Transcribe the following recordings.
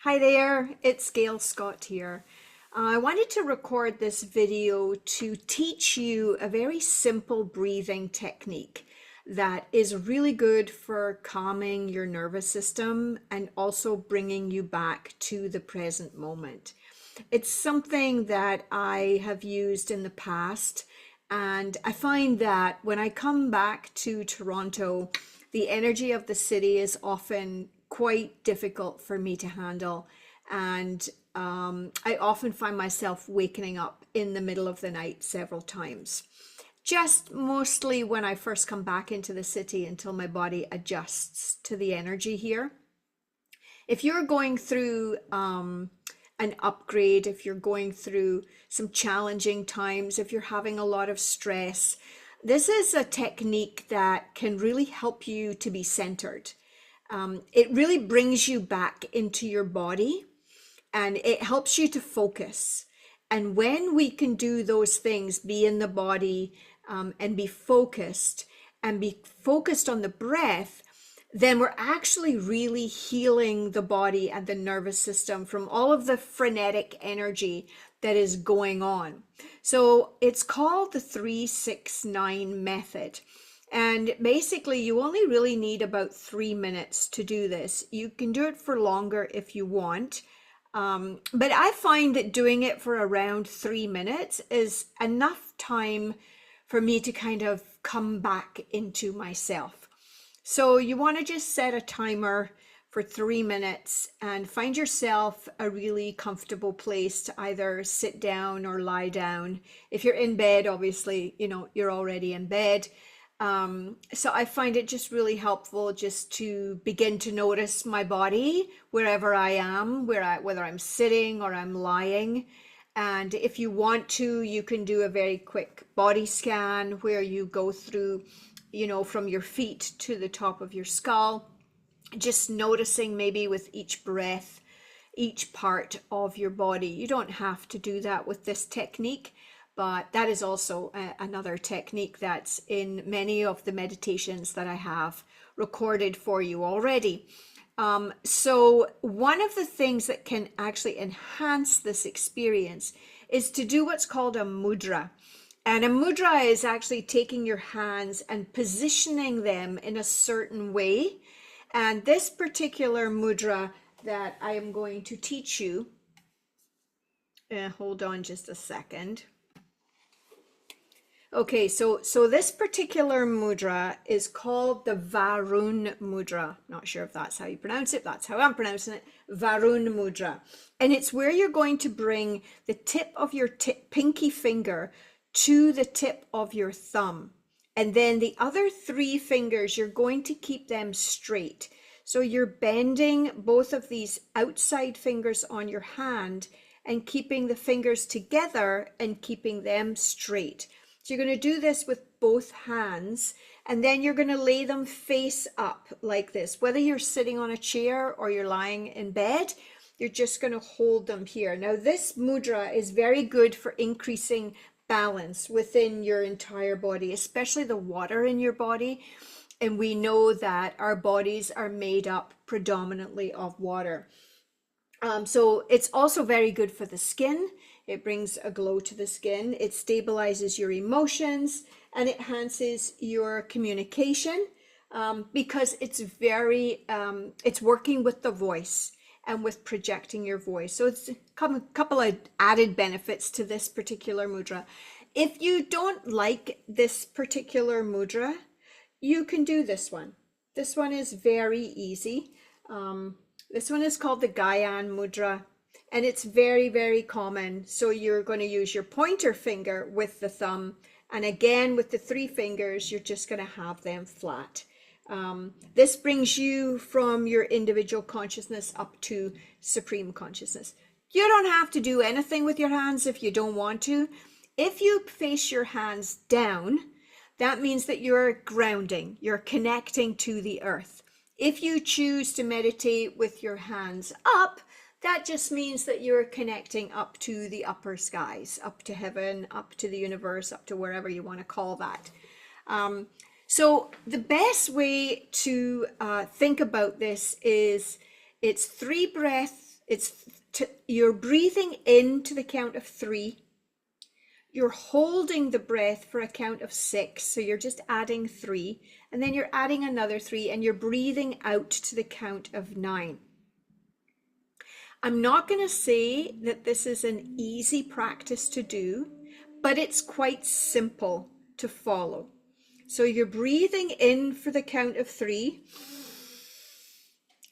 Hi there, it's Gail Scott here. I wanted to record this video to teach you a very simple breathing technique that is really good for calming your nervous system and also bringing you back to the present moment. It's something that I have used in the past, and I find that when I come back to Toronto, the energy of the city is often quite difficult for me to handle. And I often find myself waking up in the middle of the night several times. Just mostly when I first come back into the city until my body adjusts to the energy here. If you're going through an upgrade, if you're going through some challenging times, if you're having a lot of stress, this is a technique that can really help you to be centered. It really brings you back into your body and it helps you to focus. And when we can do those things, be in the body and be focused on the breath, then we're actually really healing the body and the nervous system from all of the frenetic energy that is going on. So it's called the 369 method. And basically, you only really need about 3 minutes to do this. You can do it for longer if you want. But I find that doing it for around 3 minutes is enough time for me to kind of come back into myself. So you want to just set a timer for 3 minutes and find yourself a really comfortable place to either sit down or lie down. If you're in bed, obviously, you're already in bed. So I find it just really helpful just to begin to notice my body wherever I am, whether I'm sitting or I'm lying. And if you want to, you can do a very quick body scan where you go through, from your feet to the top of your skull, just noticing maybe with each breath, each part of your body. You don't have to do that with this technique, but that is also another technique that's in many of the meditations that I have recorded for you already. So one of the things that can actually enhance this experience is to do what's called a mudra. And a mudra is actually taking your hands and positioning them in a certain way. And this particular mudra that I am going to teach you, hold on just a second. Okay, so this particular mudra is called the Varun mudra. Not sure if that's how you pronounce it. That's how I'm pronouncing it. Varun mudra. And it's where you're going to bring the tip of your pinky finger to the tip of your thumb. And then the other three fingers, you're going to keep them straight. So you're bending both of these outside fingers on your hand and keeping the fingers together and keeping them straight. So you're going to do this with both hands, and then you're going to lay them face up like this. Whether you're sitting on a chair or you're lying in bed, you're just going to hold them here. Now, this mudra is very good for increasing balance within your entire body, especially the water in your body. And we know that our bodies are made up predominantly of water. So it's also very good for the skin. It brings a glow to the skin. It stabilizes your emotions and it enhances your communication because it's it's working with the voice and with projecting your voice. So it's a couple of added benefits to this particular mudra. If you don't like this particular mudra, you can do this one. This one is very easy. This one is called the Gyan mudra, and it's very, very common. So you're going to use your pointer finger with the thumb, and again with the three fingers, you're just going to have them flat. This brings you from your individual consciousness up to supreme consciousness. You don't have to do anything with your hands if you don't want to. If you face your hands down, that means that you're grounding, you're connecting to the earth. If you choose to meditate with your hands up, that just means that you're connecting up to the upper skies, up to heaven, up to the universe, up to wherever you want to call that. So the best way to think about this is it's You're breathing in to the count of 3. You're holding the breath for a count of 6. So you're just adding 3, and then you're adding another 3, and you're breathing out to the count of 9. I'm not going to say that this is an easy practice to do, but it's quite simple to follow. So you're breathing in for the count of 3,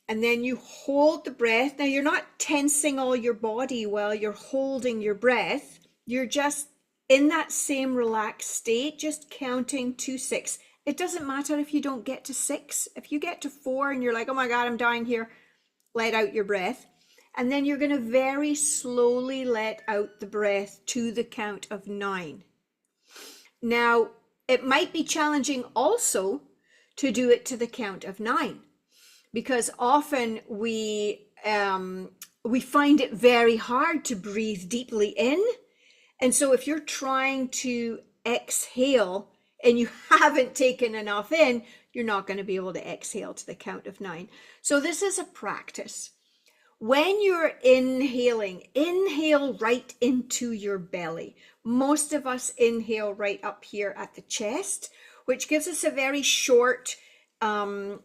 and then you hold the breath. Now you're not tensing all your body while you're holding your breath. You're just in that same relaxed state, just counting to 6. It doesn't matter if you don't get to 6. If you get to 4 and you're like, oh my God, I'm dying here, let out your breath. And then you're going to very slowly let out the breath to the count of 9. Now, it might be challenging also to do it to the count of 9, because often we find it very hard to breathe deeply in. And so if you're trying to exhale and you haven't taken enough in, you're not going to be able to exhale to the count of 9. So this is a practice. When you're inhaling, inhale right into your belly. Most of us inhale right up here at the chest, which gives us a very short and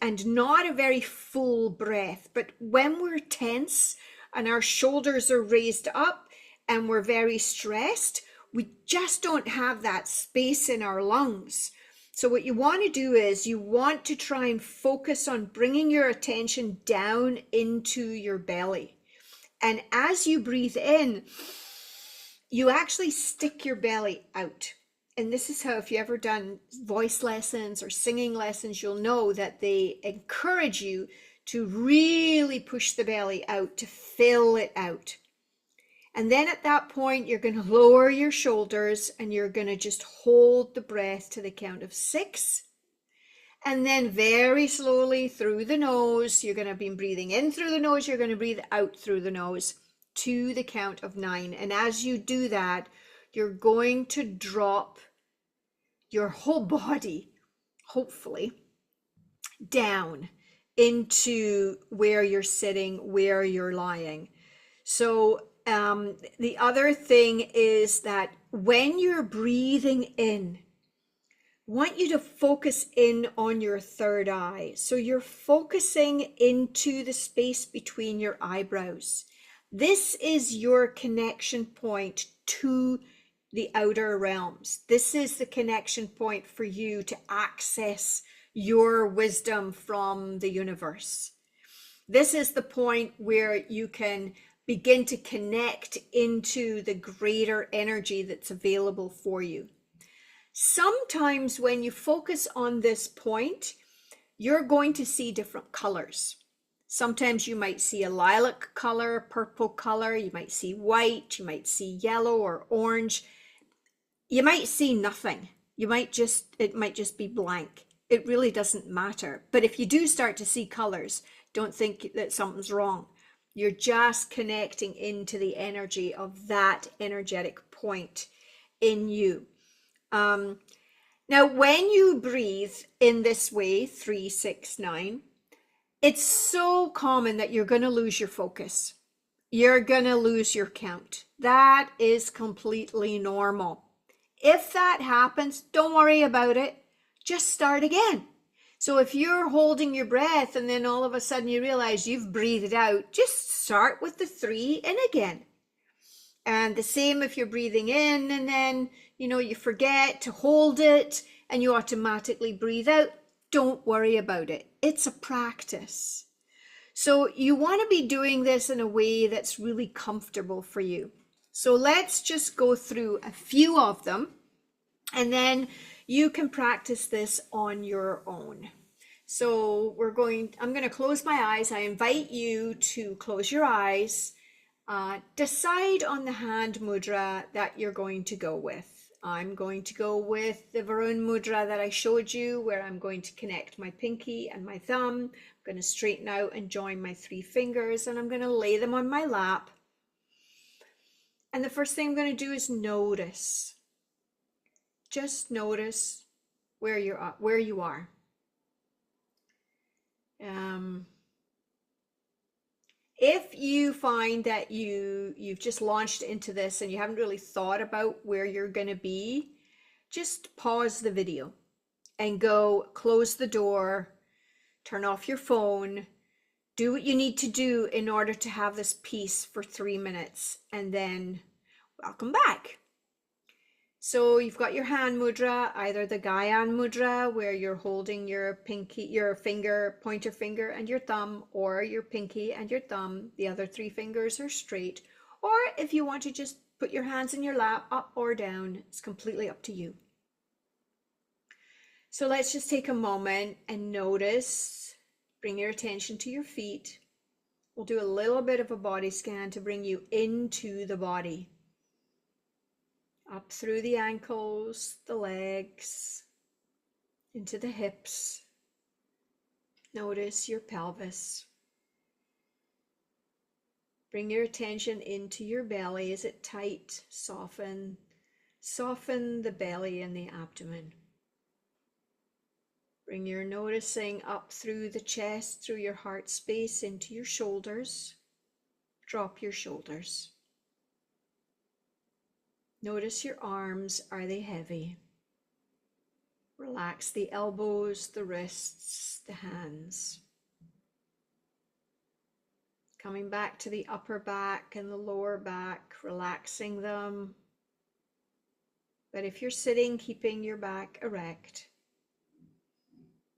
not a very full breath. But when we're tense and our shoulders are raised up and we're very stressed, we just don't have that space in our lungs. So what you want to do is you want to try and focus on bringing your attention down into your belly. And as you breathe in, you actually stick your belly out. And this is how, if you ever done voice lessons or singing lessons, you'll know that they encourage you to really push the belly out, to fill it out. And then at that point, you're going to lower your shoulders and you're going to just hold the breath to the count of 6. And then very slowly through the nose, you're going to be breathing in through the nose, you're going to breathe out through the nose to the count of 9. And as you do that, you're going to drop your whole body, hopefully, down into where you're sitting, where you're lying. So the other thing is that when you're breathing in, I want you to focus in on your third eye. So you're focusing into the space between your eyebrows. This is your connection point to the outer realms. This is the connection point for you to access your wisdom from the universe. This is the point where you can begin to connect into the greater energy that's available for you. Sometimes when you focus on this point, you're going to see different colors. Sometimes you might see a lilac color, purple color, you might see white, you might see yellow or orange. You might see nothing. It might just be blank. It really doesn't matter. But if you do start to see colors, don't think that something's wrong. You're just connecting into the energy of that energetic point in you. Now, when you breathe in this way, 3, 6, 9, it's so common that you're going to lose your focus. You're going to lose your count. That is completely normal. If that happens, don't worry about it. Just start again. So if you're holding your breath and then all of a sudden you realize you've breathed out, just start with the 3 in again. And the same if you're breathing in and then, you forget to hold it and you automatically breathe out. Don't worry about it. It's a practice. So you want to be doing this in a way that's really comfortable for you. So let's just go through a few of them and then you can practice this on your own. So I'm going to close my eyes. I invite you to close your eyes. Decide on the hand mudra that you're going to go with. I'm going to go with the Varun mudra that I showed you, where I'm going to connect my pinky and my thumb. I'm going to straighten out and join my 3 fingers, and I'm going to lay them on my lap. And the first thing I'm going to do is notice. Just notice where you are. If you find that you've just launched into this and you haven't really thought about where you're going to be, just pause the video and go close the door, turn off your phone, do what you need to do in order to have this peace for 3 minutes, and then welcome back. So you've got your hand mudra, either the Gyan mudra where you're holding your pinky, your finger, pointer finger and your thumb, or your pinky and your thumb. The other 3 fingers are straight. Or if you want to just put your hands in your lap, up or down, it's completely up to you. So let's just take a moment and notice, bring your attention to your feet. We'll do a little bit of a body scan to bring you into the body. Up through the ankles, the legs, into the hips. Notice your pelvis. Bring your attention into your belly. Is it tight? Soften the belly and the abdomen. Bring your noticing up through the chest, through your heart space, into your shoulders. Drop your shoulders. Notice your arms, are they heavy? Relax the elbows, the wrists, the hands. Coming back to the upper back and the lower back, relaxing them. But if you're sitting, keeping your back erect.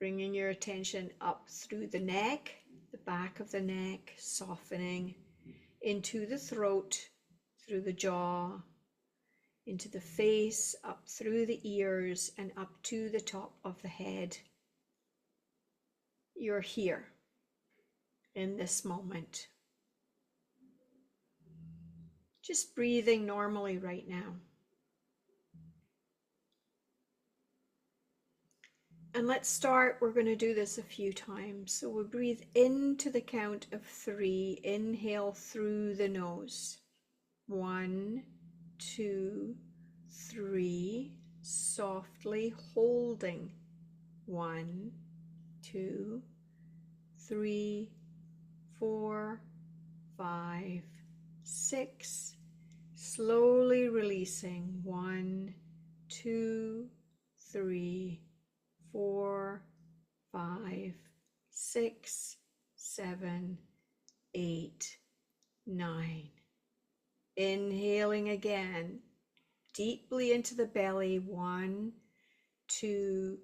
Bringing your attention up through the neck, the back of the neck, softening into the throat, through the jaw, into the face, up through the ears, and up to the top of the head. You're here in this moment. Just breathing normally right now. And let's start, we're going to do this a few times. So we'll breathe into the count of 3. Inhale through the nose. 1, 2, 3. Softly holding. 1, 2, 3, 4, 5, 6. Slowly releasing. 1, 2, 3, 4, 5, 6, 7, 8, 9. Inhaling again, deeply into the belly. 1, 2,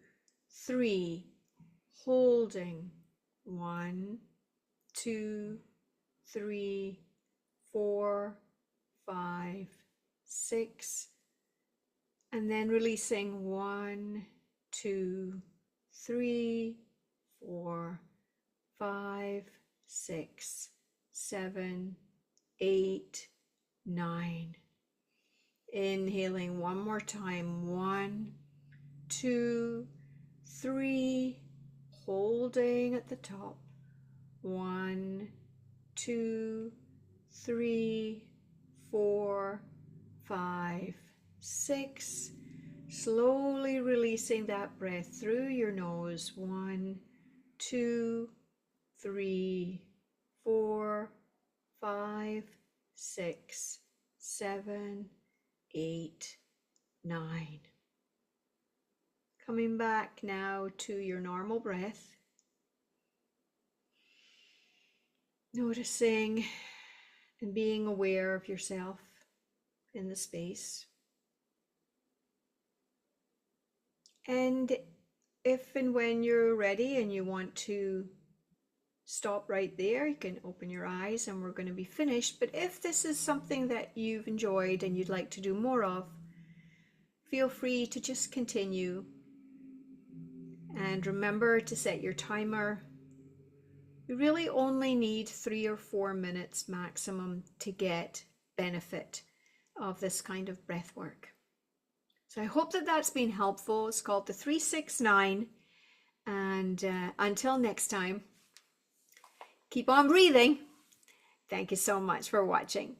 3. Holding. 1, 2, 3, 4, 5, 6. And then releasing. 1, 2, 3, 4, 5, 6, 7, 8, 9. Inhaling one more time. 1, 2, 3. Holding at the top. 1, 2, 3, 4, 5, 6. Slowly releasing that breath through your nose. 1, 2, 3, 4, 5, 6, 7, 8, 9. Coming back now to your normal breath. Noticing and being aware of yourself in the space. And if and when you're ready and you want to stop right there, you can open your eyes and we're going to be finished. But if this is something that you've enjoyed and you'd like to do more of, feel free to just continue. And remember to set your timer. You really only need 3 or 4 minutes maximum to get benefit of this kind of breath work. So I hope that that's been helpful. It's called the 369. And until next time, keep on breathing. Thank you so much for watching.